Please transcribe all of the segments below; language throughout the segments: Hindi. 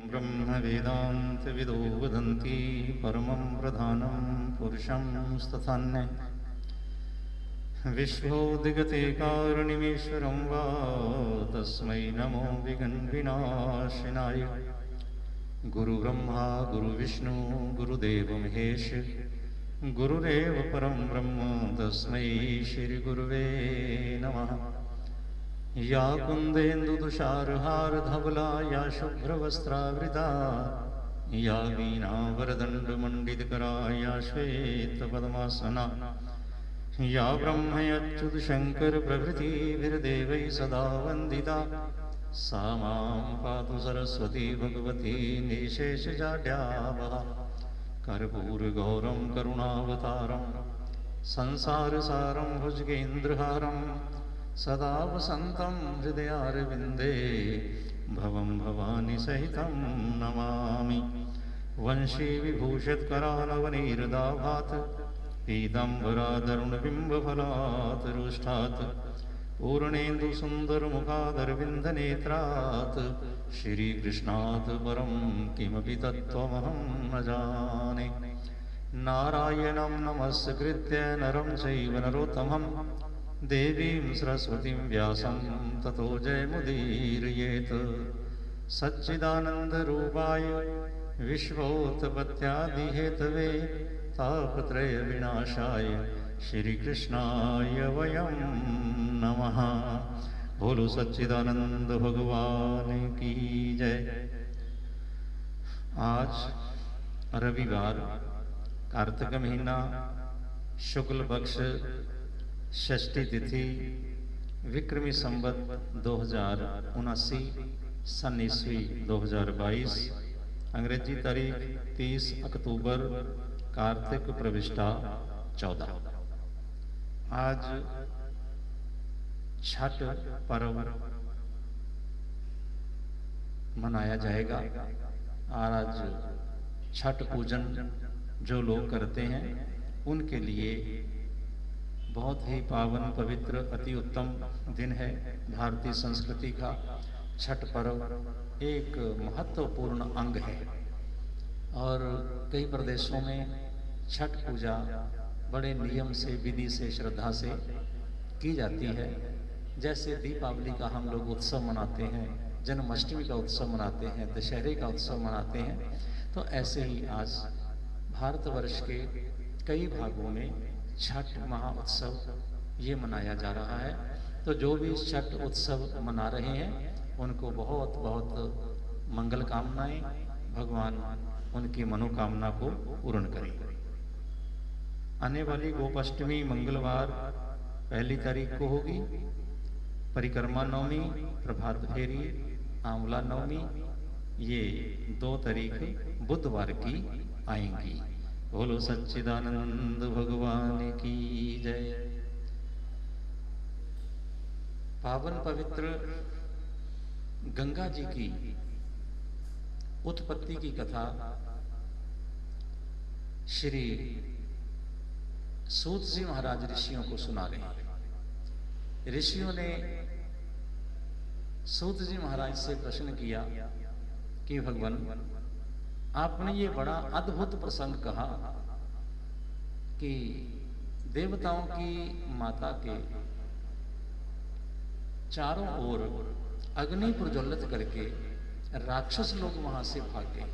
ब्रह्म वेदान्तविदो वदन्ति परमं प्रधानं पुरुषं तथान्य विश्वोदिगते कारणीमीश्वरं वा तस्मै नमो विघ्नविनाशिनाय। गुरुब्रह्मा गुरुविष्णु गुरुदेव महेश गुरुरेव परं ब्रह्म तस्मै श्रीगुरुवे नमः। या कुन्देन्दुतुषारहारधवला या शुभ्रवस्त्रावृता या वीणावरदण्डमण्डितकरा या श्वेतपद्मासना या ब्रह्मयच्युतशङ्करप्रभृतिभिर्देवैः सदा वन्दिता सा मां पातु सरस्वती भगवती निशेषजाड्यावहा। कर्पूरगौरं करुणावतारं संसारसारं भुजगेन्द्रहारं सदा वसन्तं हृदयारविन्दे भवं भवानी सहितं नमामि। वंशी विभूषितकरालवनीरदाभात् पीताम्बरादरुणबिम्बफलात् रुष्टात् पूर्णेन्दुसुन्दरमुखादरविन्दनेत्रात् श्रीकृष्णात् परं किमपि तत्त्वमहं न जाने। नारायणं नमस्कृत्य नरं चैव नरोत्तमं देवीं सरस्वतीं व्यासं ततो जयमुदीरयेत्। सच्चिदानन्दरूपाय विश्वोत्पत्त्यादिहेतवे तापत्रयविनाशाय श्रीकृष्णाय वयं नमः। बोलो सच्चिदानंद भगवान की जय। आज रविवार कार्तिक महीना शुक्ल पक्ष षष्ठी तिथि विक्रमी संवत 2079 सन ईस्वी 2022 अंग्रेजी तारीख 30 अक्टूबर कार्तिक प्रविष्टा 14। आज छठ पर्व मनाया जाएगा और आज छठ पूजन जो लोग करते हैं उनके लिए बहुत ही पावन पवित्र अति उत्तम दिन है। भारतीय संस्कृति का छठ पर्व एक महत्वपूर्ण अंग है और कई प्रदेशों में छठ पूजा बड़े नियम से विधि से श्रद्धा से की जाती है। जैसे दीपावली का हम लोग उत्सव मनाते हैं, जन्माष्टमी का उत्सव मनाते हैं, दशहरे का उत्सव मनाते हैं, तो ऐसे ही आज भारतवर्ष के कई भागों में छठ महाउत्सव ये मनाया जा रहा है। तो जो भी छठ उत्सव मना रहे हैं उनको बहुत बहुत मंगल कामनाएं, भगवान उनकी मनोकामना को पूर्ण करें। आने वाली गोपाष्टमी मंगलवार 1 तारीख को होगी। परिक्रमा नवमी, प्रभात फेरी, आंवला नवमी ये 2 तारीख बुधवार की आएंगी। बोलो सच्चिदानंद भगवान की जय। पावन पवित्र गंगा जी की उत्पत्ति की कथा श्री सूत जी महाराज ऋषियों को सुना रहे हैं। ऋषियों ने सूत जी महाराज से प्रश्न किया कि भगवान आपने ये बड़ा अद्भुत प्रसंग कहा कि देवताओं की माता के चारों ओर अग्नि प्रज्वलित करके राक्षस लोग वहां से भाग गए।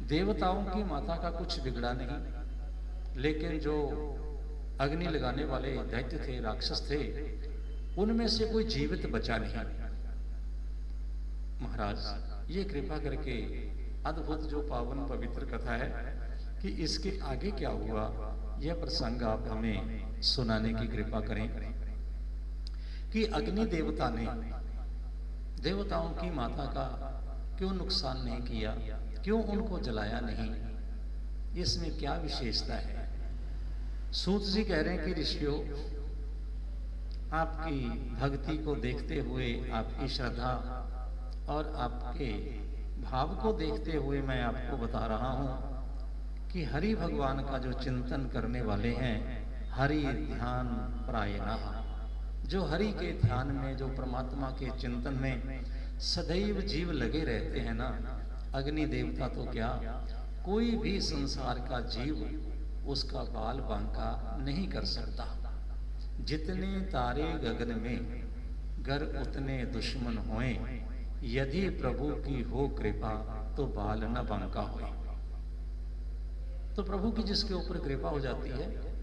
देवताओं की माता का कुछ बिगड़ा नहीं, लेकिन जो अग्नि लगाने वाले दैत्य थे, राक्षस थे, उनमें से कोई जीवित बचा नहीं। महाराज ये कृपा करके अद्भुत जो पावन पवित्र कथा है कि इसके आगे क्या हुआ यह प्रसंग आप हमें सुनाने की कृपा करें कि अग्नि देवता ने देवताओं की माता का क्यों नुकसान नहीं किया, क्यों उनको जलाया नहीं, इसमें क्या विशेषता है। सूत जी कह रहे हैं कि ऋषियों आपकी भक्ति को देखते हुए, आपकी श्रद्धा और आपके भाव को देखते हुए मैं आपको बता रहा हूं कि हरि भगवान का जो चिंतन करने वाले हैं, हरि ध्यान परायणः, जो हरि के ध्यान में, जो परमात्मा के चिंतन में सदैव जीव लगे रहते हैं ना, अग्नि देवता तो क्या, कोई भी संसार का जीव उसका बाल बांका नहीं कर सकता। जितने तारे गगन में गर उतने दुश्मन होए, यदि प्रभु की हो कृपा तो बाल न बांका होए। तो प्रभु की जिसके ऊपर कृपा हो जाती है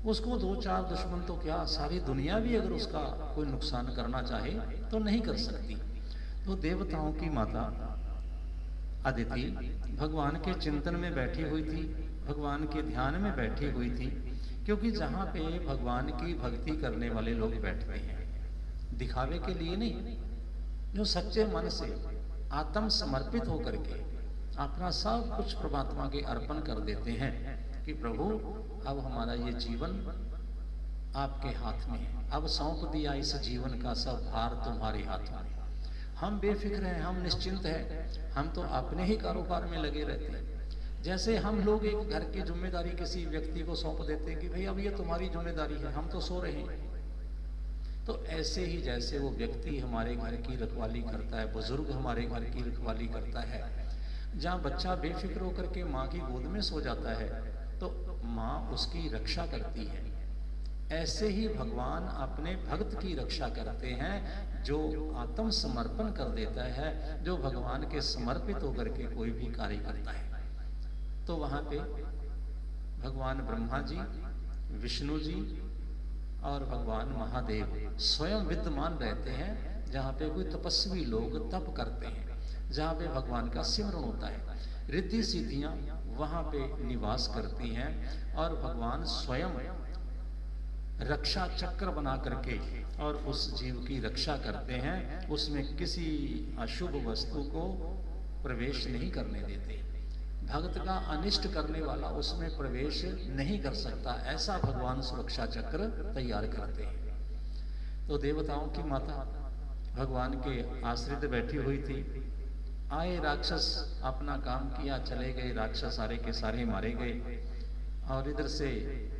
उसको दो चार दुश्मन तो क्या, सारी दुनिया भी अगर उसका कोई नुकसान करना चाहे तो नहीं कर सकती। तो देवताओं की माता अदिति भगवान के चिंतन में बैठी हुई थी, भगवान के ध्यान में बैठी हुई थी। क्योंकि जहां पे भगवान की भक्ति करने वाले लोग बैठते हैं, दिखावे के लिए नहीं, जो सच्चे मन से आत्म समर्पित होकर के अपना सब कुछ परमात्मा के अर्पण कर देते हैं कि प्रभु अब हमारा ये जीवन आपके हाथ में है, अब सौंप दिया इस जीवन का सब भार तुम्हारे हाथों में। हम बेफिक्र हैं, हम निश्चिंत हैं, हम तो अपने ही कारोबार में लगे रहते हैं। जैसे हम लोग एक घर की जिम्मेदारी किसी व्यक्ति को सौंप देते हैं कि भाई अब ये तुम्हारी जिम्मेदारी है, हम तो सो रहे हैं। तो ऐसे ही जैसे वो व्यक्ति हमारे घर की रखवाली करता है, बुजुर्ग हमारे घर की रखवाली करता है, जहाँ बच्चा बेफिक्र होकर के माँ की गोद में सो जाता है तो माँ उसकी रक्षा करती है, ऐसे ही भगवान अपने भक्त की रक्षा करते हैं जो आत्म समर्पण कर देता है, जो भगवान के समर्पित होकर के कोई भी कार्य करता है। तो वहां पे भगवान ब्रह्मा जी, विष्णु जी और भगवान महादेव स्वयं विद्यमान रहते हैं। जहाँ पे कोई तपस्वी लोग तप करते हैं, जहाँ पे भगवान का सिमरन होता है, रिद्धि सिद्धियां वहां पे निवास करती हैं और भगवान स्वयं रक्षा चक्र बना करके और उस जीव की रक्षा करते हैं, उसमें किसी अशुभ वस्तु को प्रवेश नहीं करने देते। भक्त का अनिष्ट करने वाला उसमें प्रवेश नहीं कर सकता, ऐसा भगवान सुरक्षा चक्र तैयार करते हैं। तो देवताओं की माता भगवान के आश्रित बैठी हुई थी। आए राक्षस, अपना काम किया, चले गए राक्षस, सारे के सारे मारे गए। और इधर से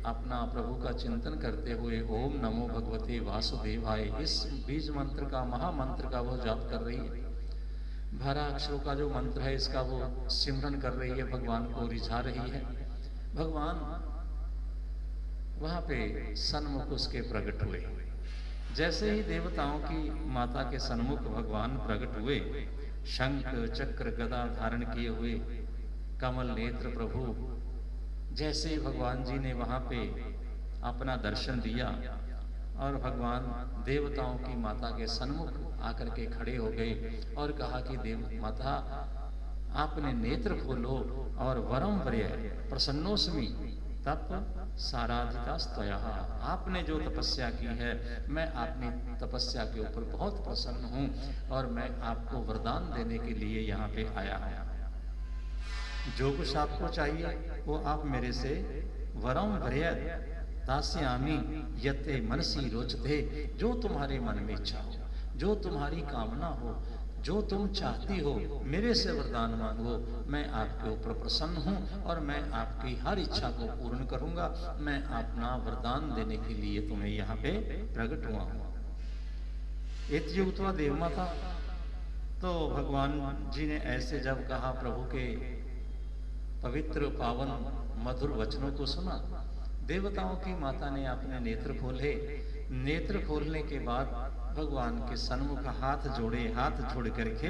अपना प्रभु का चिंतन करते हुए ओम नमो भगवते वासुदेवाय, इस बीज मंत्र का, महामंत्र का वो जाप कर रही है। 12 अक्षरों का जो मंत्र है इसका वो सिमरन कर रही है, भगवान को रिझा रही है। भगवान वहां पे सन्मुख उसके प्रकट हुए। जैसे ही देवताओं की माता के सन्मुख भगवान प्रकट हुए, शंख चक्र गदा धारण किए हुए कमल नेत्र प्रभु, जैसे ही भगवान जी ने वहां पे अपना दर्शन दिया और भगवान देवताओं की माता के सन्मुख आकर के खड़े हो गए और कहा कि देव माता, आपने नेत्र खोलो और वरम वर्य प्रसन्नोस्मि तप साराधिता स्तया, आपने जो तपस्या की है मैं अपनी तपस्या के ऊपर बहुत प्रसन्न हूं और मैं आपको वरदान देने के लिए यहाँ पे आया हूं। जो कुछ आपको चाहिए वो आप मेरे से वरम वर्य दास्यामि यते मनसी रोचते, जो तुम्हारे मन में इच्छा हो, जो तुम्हारी कामना हो, जो तुम चाहती हो, मेरे से वरदान मांगो, मैं आपके ऊपर प्रसन्न हूं और मैं आपकी हर इच्छा को पूर्ण करूंगा। मैं अपना वरदान देने के लिए तुम्हें यहाँ पे प्रकट हुआ हूं। इत्युक्त्वा देव माता, तो भगवान जी ने ऐसे जब कहा, प्रभु के पवित्र पावन मधुर वचनों को सुना, देवताओं की माता ने अपने नेत्र खोले। नेत्र खोलने के बाद भगवान के सन्मुख हाथ जोड़े, हाथ जोड़ करके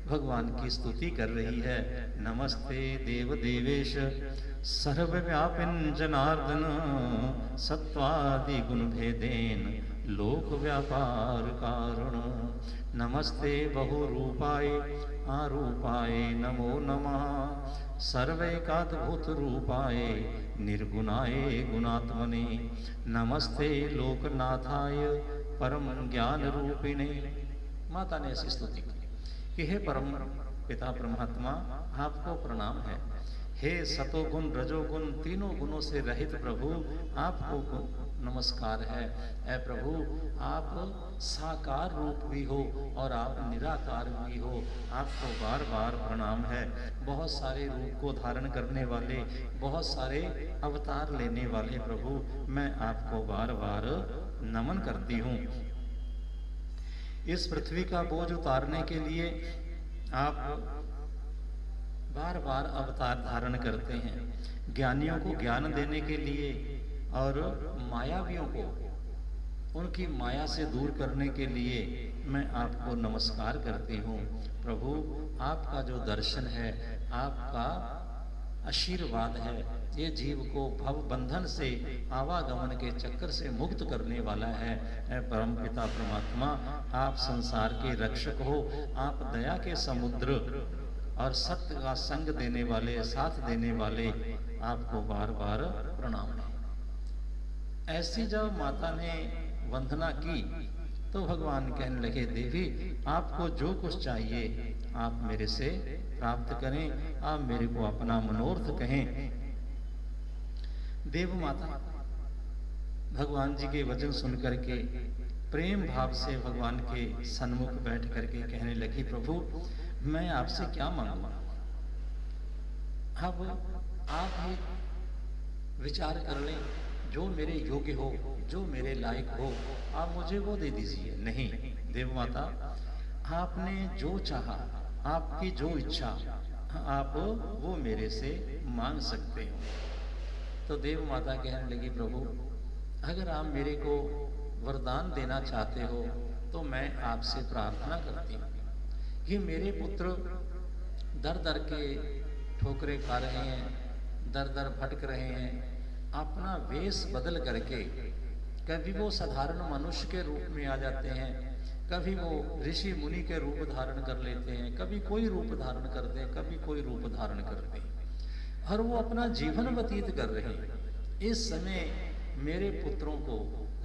भगवान की स्तुति कर रही है। नमस्ते देव देवेश सर्वव्यापिन जनार्दन, सत्वादि गुण भेदेन लोक व्यापार कारण। नमस्ते बहुरूपाय आरूपाय नमो नमः, सर्वैकाद्भुत रूपाय निर्गुणाय गुणात्मने। नमस्ते लोकनाथाय परम ज्ञान रूपिणे। माता ने ऐसी स्तुति की कि हे परम पिता परमात्मा, आपको प्रणाम है। हे सतोगुण रजोगुण तीनों गुणों से रहित प्रभु, आपको नमस्कार है। ऐ प्रभु, आप साकार रूप भी हो और आप निराकार भी हो, आपको बार बार प्रणाम है। बहुत सारे रूप को धारण करने वाले, बहुत सारे अवतार लेने वाले प्रभु, मैं आपको बार बार नमन करती हूँ। इस पृथ्वी का बोझ उतारने के लिए आप बार बार अवतार धारण करते हैं। ज्ञानियों को ज्ञान देने के लिए और मायावियों को उनकी माया से दूर करने के लिए मैं आपको नमस्कार करती हूँ। प्रभु, आपका जो दर्शन है, आपका आशीर्वाद है, ये जीव को भव बंधन से, आवागमन के चक्कर से मुक्त करने वाला है। परम पिता परमात्मा, आप संसार के रक्षक हो, आप दया के समुद्र और सत्य का संग देने वाले, साथ देने वाले, आपको बार बार प्रणाम है। ऐसी जब माता ने वंदना की तो भगवान कहने लगे, देवी आपको जो कुछ चाहिए आप मेरे से प्राप्त करें, आप मेरे को अपना मनोरथ कहें। देव माता भगवान जी के वचन सुनकर के प्रेम भाव से भगवान के सन्मुख बैठ करके कहने लगी, प्रभु मैं आपसे क्या मांगू? अब आप ही विचार कर लें, जो मेरे योग्य हो, जो मेरे लायक हो, आप मुझे वो दे दीजिए। नहीं देव माता, आपने जो चाहा, आपकी जो इच्छा, आप वो मेरे से मांग सकते हो। तो देव माता कहने लगी, प्रभु अगर आप मेरे को वरदान देना चाहते हो तो मैं आपसे प्रार्थना करती हूँ कि मेरे पुत्र दर दर के ठोकरे खा रहे हैं, दर दर भटक रहे हैं, अपना वेश बदल करके कभी वो साधारण मनुष्य के रूप में आ जाते हैं, कभी वो ऋषि मुनि के रूप धारण कर लेते हैं, कभी कोई रूप धारण करते हैं, कभी कोई रूप धारण करते हैं, और वो अपना जीवन व्यतीत कर रहे हैं। इस समय मेरे पुत्रों को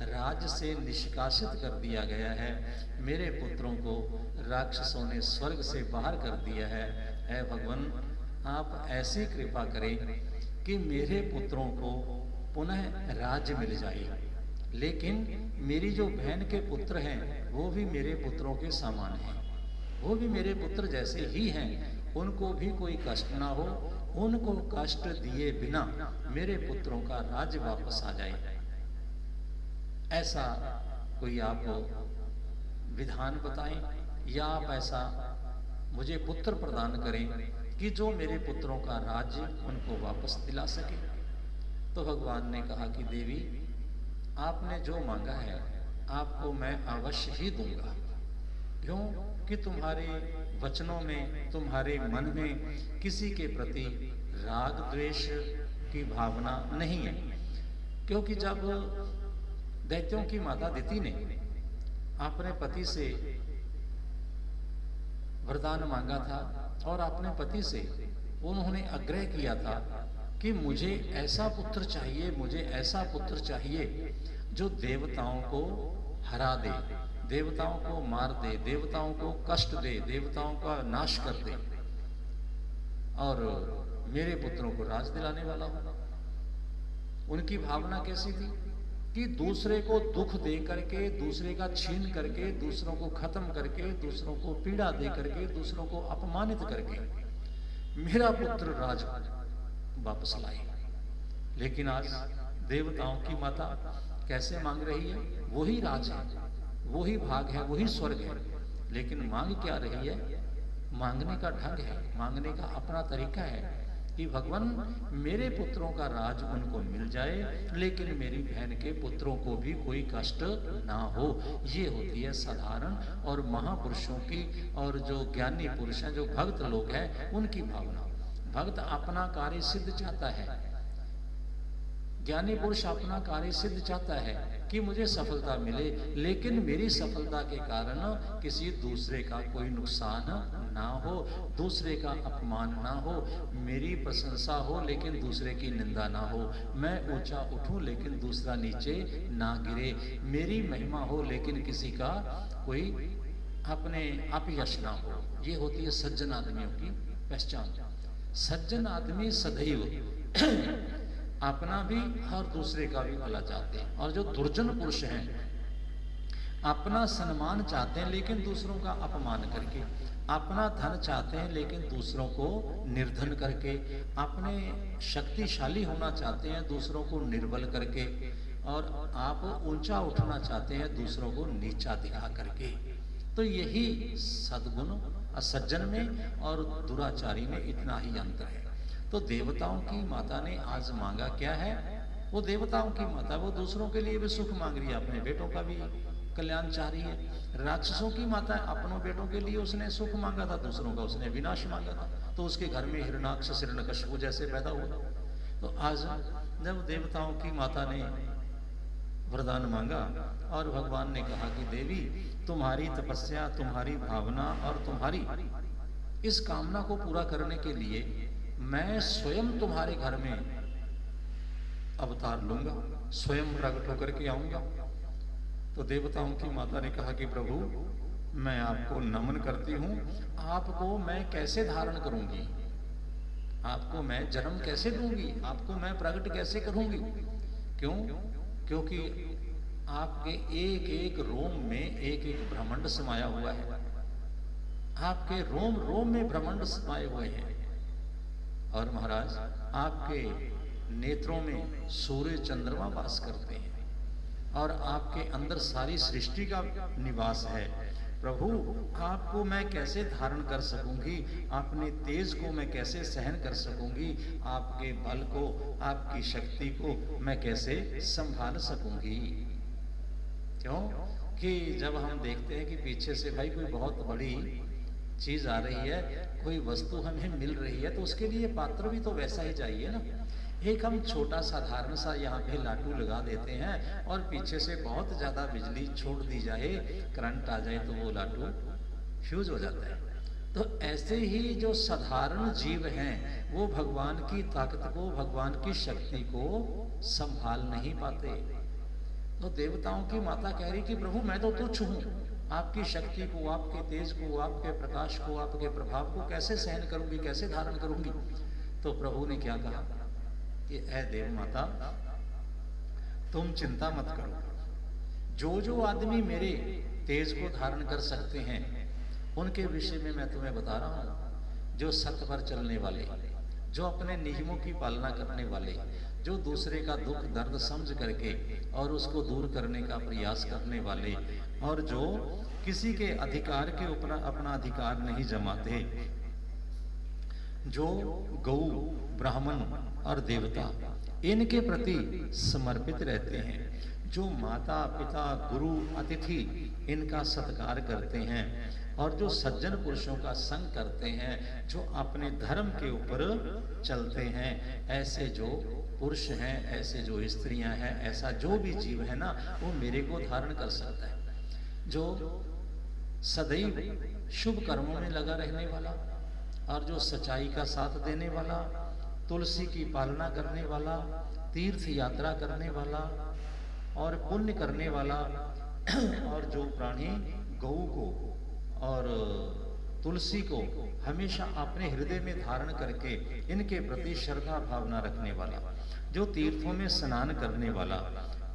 राज से निष्कासित कर दिया गया है, मेरे पुत्रों को राक्षसों ने स्वर्ग से बाहर कर दिया है। ऐ भगवान, आप ऐसी कृपा करें कि मेरे पुत्रों को पुनः राज्य मिल जाए, लेकिन मेरी जो बहन के पुत्र हैं वो भी मेरे पुत्रों के समान हैं, वो भी मेरे पुत्र जैसे ही हैं, उनको भी कोई कष्ट ना हो, उनको कष्ट दिए बिना मेरे पुत्रों का राज्य वापस आ जाए। ऐसा कोई आप विधान बताएं, या आप ऐसा मुझे पुत्र प्रदान करें कि जो मेरे पुत्रों का राज्य उनको वापस दिला सके। तो भगवान ने कहा कि देवी आपने जो मांगा है आपको मैं अवश्य ही दूंगा। क्यों कि तुम्हारे वचनों में, तुम्हारे मन में किसी के प्रति राग द्वेष की भावना नहीं है। क्योंकि जब दैत्यों की माता दिति ने अपने पति से वरदान मांगा था और अपने पति से उन्होंने आग्रह किया था कि मुझे ऐसा पुत्र चाहिए, मुझे ऐसा पुत्र चाहिए जो देवताओं को हरा दे, देवताओं को मार दे, देवताओं को कष्ट दे, देवताओं का नाश कर दे और मेरे पुत्रों को राज दिलाने वाला हो। उनकी भावना कैसी थी कि दूसरे को दुख दे करके, दूसरे का छीन करके, दूसरों को खत्म करके, दूसरों को पीड़ा दे करके, दूसरों को अपमानित करके मेरा पुत्र राज वापस लाए। लेकिन आज देवताओं की माता कैसे मांग रही है? वही राज है, वही भाग है, वही स्वर्ग है, लेकिन मांग क्या रही है? मांगने का ढंग है, मांगने का अपना तरीका है कि भगवान मेरे पुत्रों का राज उनको मिल जाए, लेकिन मेरी बहन के पुत्रों को भी कोई कष्ट ना हो। ये होती है साधारण और महापुरुषों की, और जो ज्ञानी पुरुष हैं, जो भक्त लोग हैं, उनकी भावना। भक्त अपना कार्य सिद्ध चाहता है, ज्ञानी पुरुष अपना कार्य सिद्ध चाहता है कि मुझे सफलता मिले, लेकिन मेरी सफलता के कारण किसी दूसरे का कोई नुकसान ना हो, दूसरे का अपमान ना हो, मेरी प्रशंसा हो लेकिन दूसरे की निंदा ना हो, मैं ऊंचा उठूं लेकिन दूसरा नीचे ना गिरे, मेरी महिमा हो लेकिन किसी का कोई अपने अपयश ना हो। ये होती है सज्जन आदमियों की पहचान। सज्जन आदमी सदैव अपना भी और दूसरे का भी भला चाहते हैं, और जो दुर्जन पुरुष हैं अपना सम्मान चाहते हैं लेकिन दूसरों का अपमान करके, अपना धन चाहते हैं लेकिन दूसरों को निर्धन करके, अपने शक्तिशाली होना चाहते हैं दूसरों को निर्बल करके, और आप ऊंचा उठना चाहते हैं दूसरों को नीचा दिखा करके। तो यही सद्गुण सज्जन में और दुराचारी में इतना ही अंतर है। तो देवताओं की माता ने आज मांगा क्या है? वो देवताओं की माता, वो दूसरों के लिए भी सुख मांग रही है, अपने बेटों का भी कल्याण चाह रही है। राक्षसों की माता अपनों बेटों के लिए उसने सुख मांगा था, दूसरों का उसने विनाश मांगा था, तो उसके घर में हिरणाक्ष हिरण्यकश्यप जैसे पैदा हुआ। तो आज जब देवताओं की माता ने वरदान मांगा और भगवान ने कहा कि देवी, तुम्हारी तपस्या, तुम्हारी भावना और तुम्हारी इस कामना को पूरा करने के लिए मैं स्वयं तुम्हारे घर में अवतार लूंगा, स्वयं प्रकट होकर के आऊंगा। तो देवताओं की माता ने कहा कि प्रभु, मैं आपको नमन करती हूं, आपको मैं कैसे धारण करूंगी, आपको मैं जन्म कैसे दूंगी, आपको मैं प्रकट कैसे करूंगी? क्यों? क्योंकि आपके एक एक रोम में एक एक ब्रह्मांड समाया हुआ है, आपके रोम रोम में ब्रह्मांड समाये हुए हैं। और महाराज, आपके नेत्रों में सूर्य चंद्रमा वास करते हैं और आपके अंदर सारी सृष्टि का निवास है। प्रभु, आपको मैं कैसे धारण कर सकूंगी, अपने तेज को मैं कैसे सहन कर सकूंगी, आपके बल को, आपकी शक्ति को मैं कैसे संभाल सकूंगी? क्यों कि जब हम देखते हैं कि पीछे से भाई कोई बहुत बड़ी चीज आ रही है, कोई वस्तु हमें मिल रही है, तो उसके लिए पात्र भी तो वैसा ही चाहिए ना। एक हम छोटा साधारण सा यहाँ पे लाटू लगा देते हैं और पीछे से बहुत ज्यादा बिजली छोड़ दी जाए, करंट आ जाए, तो वो लाटू फ्यूज हो जाता है। तो ऐसे ही जो साधारण जीव हैं, वो भगवान की ताकत को, भगवान की शक्ति को संभाल नहीं पाते। तो देवताओं की माता कह रही कि प्रभु, मैं तो तुच्छ हूं, आपकी शक्ति को, आपके तेज को, आपके प्रकाश को, आपके प्रभाव को कैसे सहन करूंगी, कैसे धारण करूंगी? तो प्रभु ने क्या कहा कि ऐ देव माता, तुम चिंता मत करो, जो जो आदमी मेरे तेज को धारण कर सकते हैं उनके विषय में मैं तुम्हें बता रहा हूं। जो सत्य पर चलने वाले, जो अपने नियमों की पालना करने वाले, जो दूसरे का दुख दर्द समझ करके और उसको दूर करने का प्रयास करने वाले, और जो किसी के अधिकार के ऊपर अपना अधिकार नहीं जमाते, जो गौ, ब्राह्मण और देवता इनके प्रति समर्पित रहते हैं, जो माता पिता गुरु अतिथि इनका सत्कार करते हैं, और जो सज्जन पुरुषों का संग करते हैं, जो अपने धर्म के ऊपर चलते हैं, ऐसे जो पुरुष हैं, ऐसे जो स्त्रियां हैं, ऐसा जो भी जीव है ना, वो मेरे को धारण कर सकता है। जो सदैव शुभ कर्मों में लगा रहने वाला, और जो सच्चाई का साथ देने वाला, तुलसी की पालना करने वाला, तीर्थ यात्रा करने वाला और पुण्य करने वाला, और जो प्राणी गौ को और तुलसी को हमेशा अपने हृदय में धारण करके इनके प्रति श्रद्धा भावना रखने वाला, जो तीर्थों में स्नान करने वाला,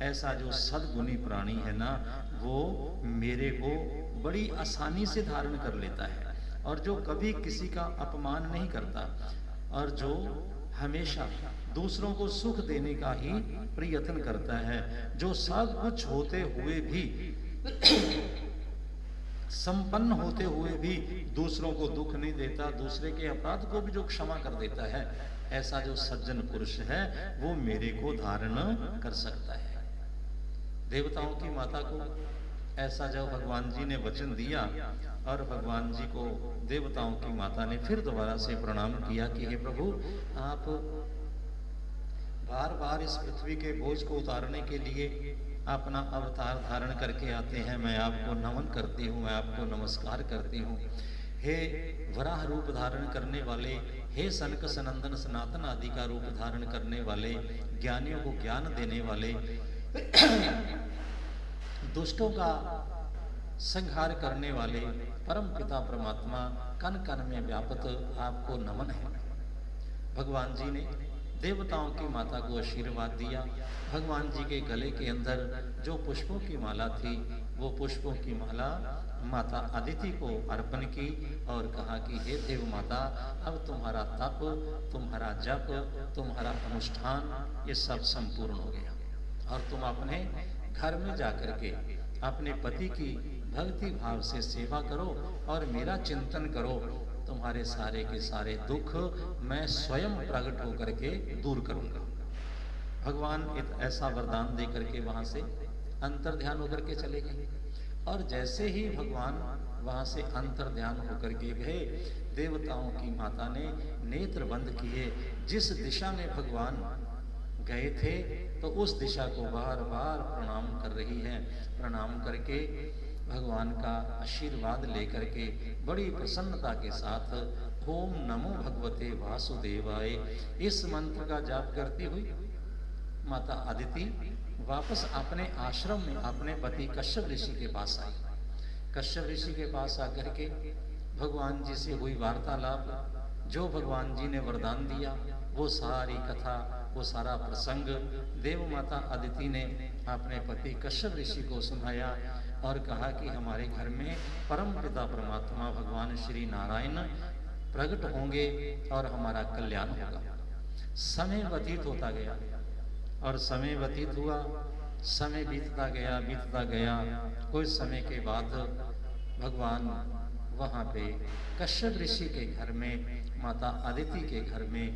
ऐसा जो सद्गुणी प्राणी है ना, वो मेरे को बड़ी आसानी से धारण कर लेता है। और जो कभी किसी का अपमान नहीं करता, और जो हमेशा दूसरों को सुख देने का ही प्रयत्न करता है, जो सब कुछ होते हुए भी संपन्न होते हुए भी दूसरों को दुख नहीं देता, दूसरे के अपराध को भी जो क्षमा कर देता है, ऐसा जो सज्जन पुरुष है वो मेरे को धारण कर सकता है। देवताओं की माता को ऐसा जब भगवान जी ने वचन दिया, और भगवान जी को देवताओं की माता ने फिर दोबारा से प्रणाम किया कि हे प्रभु, आप बार बार इस पृथ्वी के बोझ को उतारने के लिए अपना अवतार धारण करके आते हैं, मैं आपको नमन करती हूँ, मैं आपको नमस्कार करती हूँ। हे वराह रूप धारण करने वाले, हे सनक सनंदन सनातन आदि का रूप धारण करने वाले, ज्ञानियों को ज्ञान देने वाले, दुष्टों का संहार करने वाले परम पिता परमात्मा, कण कण में व्यापक आपको नमन है। भगवान जी ने देवताओं की माता को आशीर्वाद दिया। भगवान जी के गले के अंदर जो पुष्पों की माला थी, वो पुष्पों की माला माता अदिति को अर्पण की और कहा कि हे देव माता, अब तुम्हारा तप, तुम्हारा जप, तुम्हारा अनुष्ठान ये सब संपूर्ण हो गया, और तुम अपने घर में जाकर के अपने पति की भक्ति भाव से सेवा करो और मेरा चिंतन करो, तुम्हारे सारे के सारे दुख मैं स्वयं प्रकट होकर के दूर करूंगा। भगवान ऐसा वरदान दे करके वहां से अंतर ध्यान होकर के चले गए। और जैसे ही भगवान वहां से अंतर ध्यान होकर के गए, देवताओं की माता ने नेत्र बंद किए। जिस दिशा में भगवान गए थे तो उस दिशा को बार बार प्रणाम कर रही हैं। प्रणाम करके भगवान का आशीर्वाद लेकर के बड़ी प्रसन्नता के साथ ओम नमो भगवते वासुदेवाय इस मंत्र का जाप करती हुई माता अदिति वापस अपने आश्रम में अपने पति कश्यप ऋषि के पास आई। कश्यप ऋषि के पास आकर के भगवान जी से हुई वार्तालाप, जो भगवान जी ने वरदान दिया वो सारी कथा, वो सारा प्रसंग देव माता अदिति ने अपने पति कश्यप ऋषि को सुनाया और कहा कि हमारे घर में परम पिता परमात्मा भगवान श्री नारायण प्रकट होंगे और हमारा कल्याण होगा। समय व्यतीत होता गया और समय व्यतीत हुआ, समय बीतता गया। कुछ समय के बाद भगवान वहां पे कश्यप ऋषि के घर में माता अदिति के घर में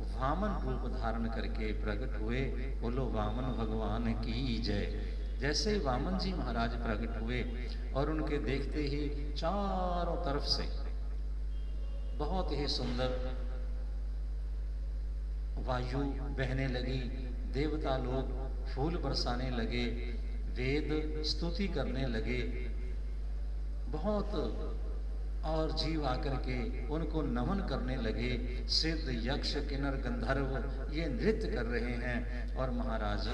वामन रूप धारण करके प्रकट हुए। बोलो वामन भगवान की जय। जैसे ही वामन जी महाराज प्रकट हुए और उनके देखते ही चारों तरफ से बहुत ही सुंदर वायु बहने लगी, देवता लोग फूल बरसाने लगे, वेद स्तुति करने लगे, बहुत और जीव आकर के उनको नमन करने लगे। सिद्ध यक्ष किन्नर गंधर्व ये नृत्य कर रहे हैं और महाराज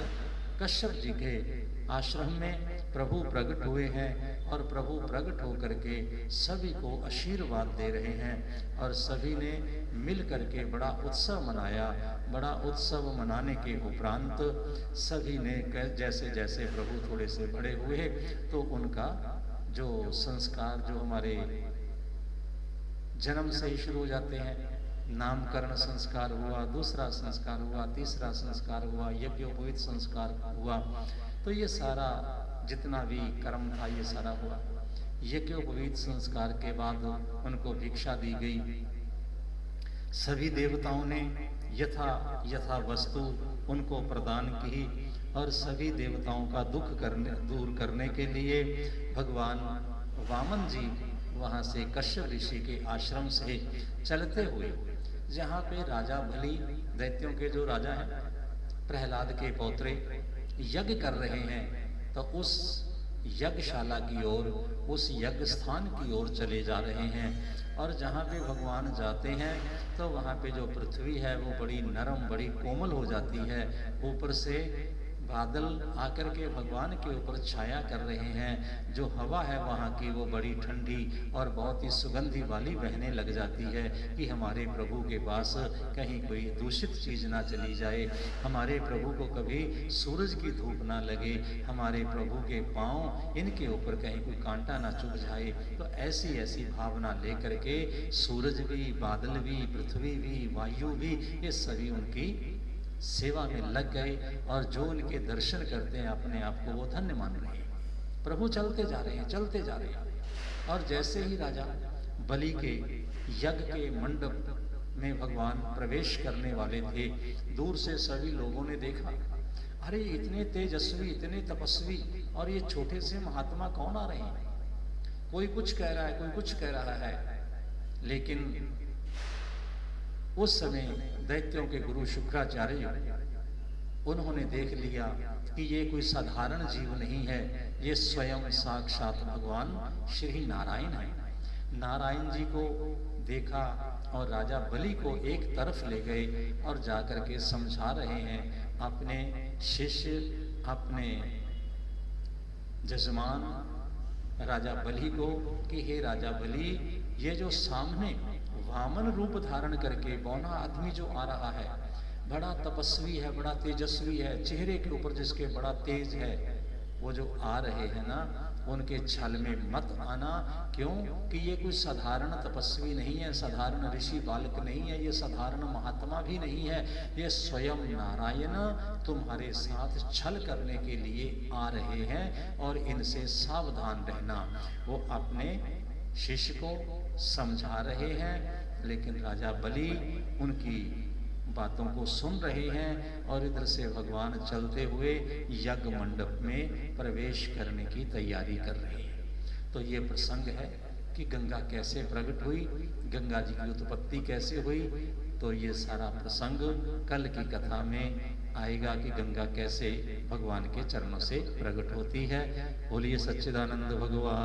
कश्यप जी के आश्रम में प्रभु प्रकट हुए हैं और प्रभु प्रकट होकर के सभी को आशीर्वाद दे रहे हैं और सभी ने मिल करके बड़ा उत्सव मनाया। बड़ा उत्सव मनाने के उपरांत सभी ने जैसे जैसे प्रभु थोड़े से बड़े हुए तो उनका जो संस्कार, जो हमारे जन्म से ही शुरू हो जाते हैं, नामकरण संस्कार हुआ, दूसरा संस्कार हुआ, तीसरा संस्कार हुआ, यज्ञोपवीत संस्कार हुआ, तो ये सारा जितना भी कर्म था ये सारा हुआ। यज्ञोपवीत संस्कार के बाद उनको भिक्षा दी गई। सभी देवताओं ने यथा वस्तु उनको प्रदान की और सभी देवताओं का दुख दूर करने के लिए भगवान वामन जी वहां से कश्यप ऋषि के आश्रम से चलते हुए जहाँ पे राजा बलि, दैत्यों के जो राजा हैं, प्रहलाद के पौत्रे यज्ञ कर रहे हैं, तो उस यज्ञशाला की ओर, उस यज्ञ स्थान की ओर चले जा रहे हैं। और जहाँ पे भगवान जाते हैं तो वहाँ पे जो पृथ्वी है वो बड़ी नरम, बड़ी कोमल हो जाती है। ऊपर से बादल आकर के भगवान के ऊपर छाया कर रहे हैं। जो हवा है वहाँ की वो बड़ी ठंडी और बहुत ही सुगंधी वाली बहने लग जाती है कि हमारे प्रभु के पास कहीं कोई दूषित चीज़ ना चली जाए, हमारे प्रभु को कभी सूरज की धूप ना लगे, हमारे प्रभु के पाँव इनके ऊपर कहीं कोई कांटा ना चुभ जाए। तो ऐसी ऐसी भावना लेकर के सूरज भी, बादल भी, पृथ्वी भी, वायु भी, ये सभी उनकी सेवा में लग गए और जो उनके दर्शन करते हैं अपने आप को वो धन्य मान रहे हैं। प्रभु चलते जा रहे हैं, चलते जा रहे हैं। और जैसे ही राजा बलि के यज्ञ के मंडप में भगवान प्रवेश करने वाले थे, दूर से सभी लोगों ने देखा, अरे इतने तेजस्वी, इतने तपस्वी और ये छोटे से महात्मा कौन आ रहे हैं। कोई कुछ कह रहा है, कोई कुछ कह रहा है। लेकिन उस समय दैत्यों के गुरु शुक्राचार्य उन्होंने देख लिया कि ये कोई साधारण जीव नहीं है, ये स्वयं साक्षात भगवान श्री नारायण है। नारायण जी को देखा और राजा बलि को एक तरफ ले गए और जाकर के समझा रहे हैं अपने शिष्य, अपने जजमान राजा बलि को कि हे राजा बलि, ये जो सामने वामन रूप धारण करके बौना आदमी जो आ रहा है, बड़ा तपस्वी है, बड़ा तेजस्वी है, चेहरे के ऊपर जिसके बड़ा तेज है, वो जो आ रहे हैं ना, उनके छल में मत आना। क्यों कि ये कोई साधारण तपस्वी नहीं है, साधारण ऋषि बालक नहीं है, ये साधारण महात्मा भी नहीं है, ये स्वयं नारायण तुम्हारे साथ छल करने के लिए आ रहे हैं और इनसे सावधान रहना। वो अपने शिष्य को समझा रहे हैं, लेकिन राजा बलि उनकी बातों को सुन रहे हैं और इधर से भगवान चलते हुए यज्ञ मंडप में प्रवेश करने की तैयारी कर रहे हैं। तो ये प्रसंग है कि गंगा कैसे प्रकट हुई, गंगा जी की उत्पत्ति कैसे हुई। तो ये सारा प्रसंग कल की कथा में आएगा कि गंगा कैसे भगवान के चरणों से प्रकट होती है। बोलिए सच्चिदानंद भगवान।